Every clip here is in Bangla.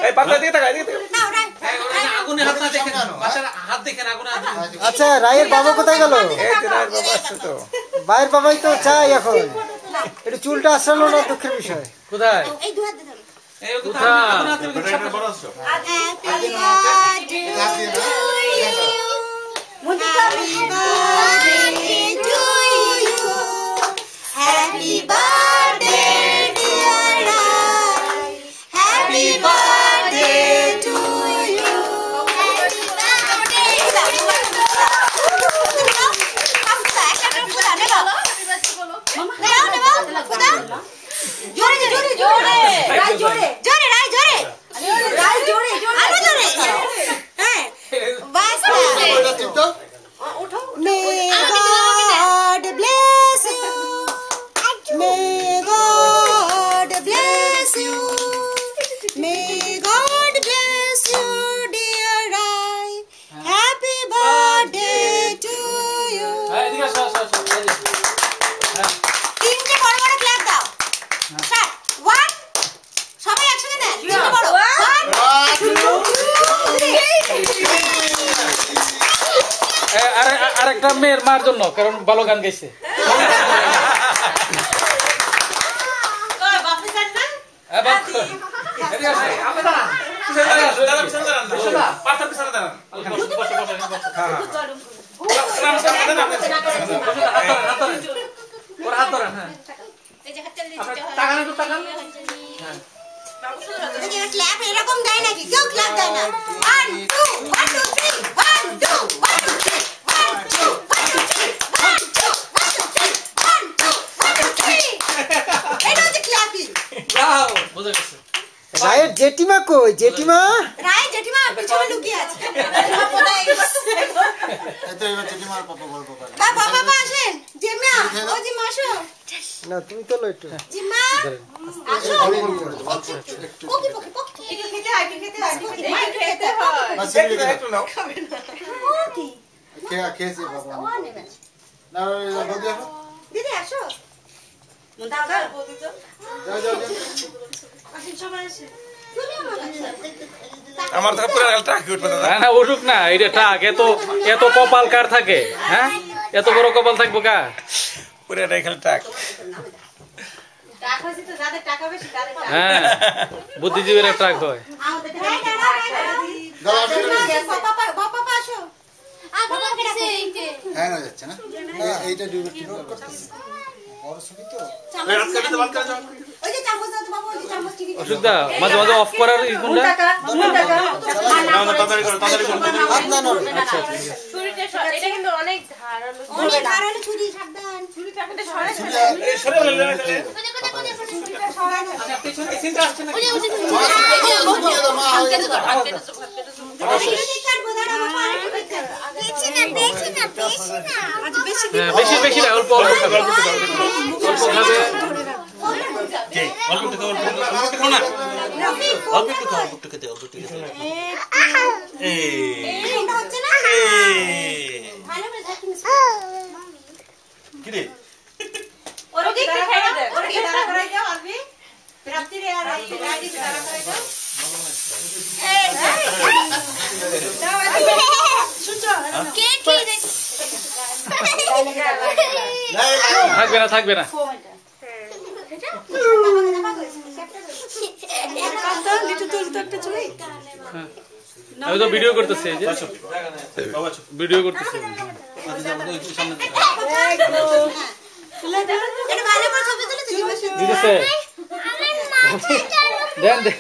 এই পাতা দিয়ে টাকা দিয়ে নাও রাই আগুনে হাত না দেখেন বাচ্চারা হাত দেখেন আগুনে হাত আচ্ছা রায়ের বাবা কোথায় গেল এই তো রায়ের বাবা আসছে তো ভাইয়ের বাবাই তো চাই এখন একটু চুলটা আসানো না দুঃখের বিষয় কোথায় এই দু হাত ধরো এই কোথায় আগুনে হাত দেখেন happy birthday to you happy birthday dear Rai happy birthday to you happy birthday জোরে জোরে জোরে রাই জোরে জোরে রাই জোরে রাই জোরে জোরে আরো জোরে হ্যাঁ বাস উঠো may God bless you may God bless you may God bless you dear Rai happy birthday to you এদিকে আসো তিনটে বড় বড় ক্ল্যাপ দাও স্টার্ট 1 সবাই একসাথে দেন তিনটে বড় 1 আরেকটা মেয়ের মার জন্য কারণ ভালো গান গাইছে বাপরে জান না এদিকে আসো আপনি দাঁড়ান দাঁড়ান পিছনে দাঁড়ান পাথর পিছনে দাঁড়ান হাত ধরেন হ্যাঁ এই যে হাত চালিয়ে তাকান একটু তাকান হ্যাঁ এই ক্ল্যাপ এরকম দেয় নাকি কেউ ক্ল্যাপ দেয় না 1 2 1 2 3 1 2 1 2 3 1 2 1 2 3 1 2 1 2 3 1 2 1 2 3 এটা হচ্ছে ক্ল্যাপিং ব্রাভো বুঝে গেছে রায়ের জেঠিমা কই জেঠিমা রায় জেঠিমা পিছনে লুকিয়ে আছে এতো এবার জেঠিমার পাপা গল্প করে বাবা বাবা আসেন জিমা ও জিমা আসো না তুমি তো লো একটু জিমা আসো ওকে ওকে ওকে একটু খেতে হয় একটু খেতে হয় বাস একটু নাও ওকে খেয়েছি বাবা না বৌদি আসো দিদি আসো দাও দাও বৌদি তো যাও যাও যাও আসেন সবাই আসেন তুমি আমার কাছে আমার তো পুরো ট্রাক উঠবে দাদা না উঠুক না এটা টাক এত কপাল কার থাকে হ্যাঁ এত বড় কপাল থাকবো কা পুরোটাই খালি ট্রাক টাকা হইছে তো যাদের টাকা বেশি তাদের হ্যাঁ বুদ্ধিজীবীরা ট্রাক হয় আমাদের বাবা আসো বাবা কিসে এইতে হ্যাং হয়ে যাচ্ছে না এইটা ডিউটি করতেছে বড় ছবি তো রাত কাটতে বাদ করে যাও ওই যে চামচ দাও বাবা ওই যে চামচ টিভি অসুবিধা মাঝে মাঝে অফ করার ইগুনটা না না তাড়াতাড়ি করো হাত না নড়ে আচ্ছা ছুরিটা এটা কিন্তু অনেক ধারালো অনেক ধারালো ছুরি সাবধান ছুরিটা কিন্তু সরে এই সরে বলে না ছুরিটা সরাই না পেছনে চিন্তা আসছে না মা হয়ে গেছে বেশি বেশি না অল্প অল্প খাবে অল্প খাবে কে অল্প একটু খাও না অল্প একটু খাও এই কি রে থাকবে না আমি তো ভিডিও করতেছি এই যে ভিডিও করতেছি দিতেছে দেন দেন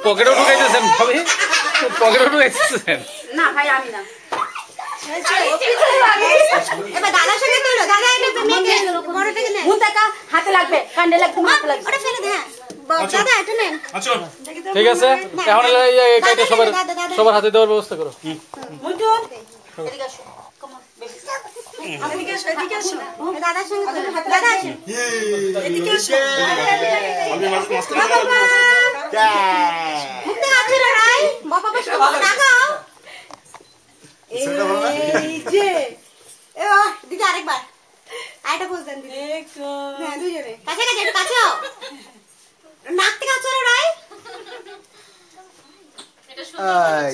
পকেটে ঢুকাইতেছেন ভাবি পকেটে ঢুকাইতেছেন না ভাই আমি না এবার দাদার সঙ্গে তুলো দাদা এটা বড়টা কিনে হাতে লাগবে কান্দে লাগবে মাথা লাগবে ওটা ফেলে দে হ্যাঁ দাদা এটা নেন আচ্ছা ঠিক আছে এখন এই কাইটা সবার হাতে দেওয়ার ব্যবস্থা করো মুন্টু এদিকে আসো এদিকে আসো দাদার সঙ্গে তুলো দাদা আসো এদিকে আসো আমি মাঝখানে মুখে আছে রে রাই বাবা বাবা লাগাও সেটা বল না এই যে দিদি আরেকবার আরেকটা পোজ দেন দিদি হ্যাঁ দুজনে কাছে কাছে একটু কাছে হও নাক থেকে আচরো রাই এটা সুন্দর আই